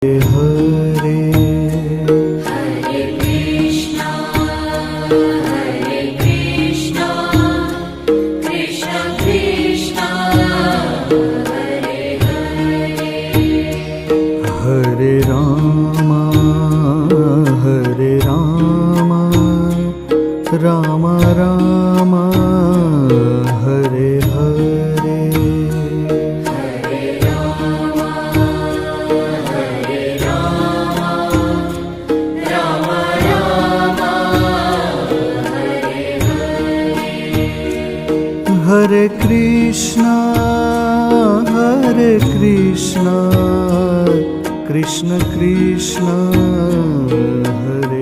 Hare Hare Krishna Krishna Krishna Hare Hare Hare Ram Ram Ram Hare Hare Hare Ram Ram Ram Hare Hare Hare Krishna Krishna Krishna Hare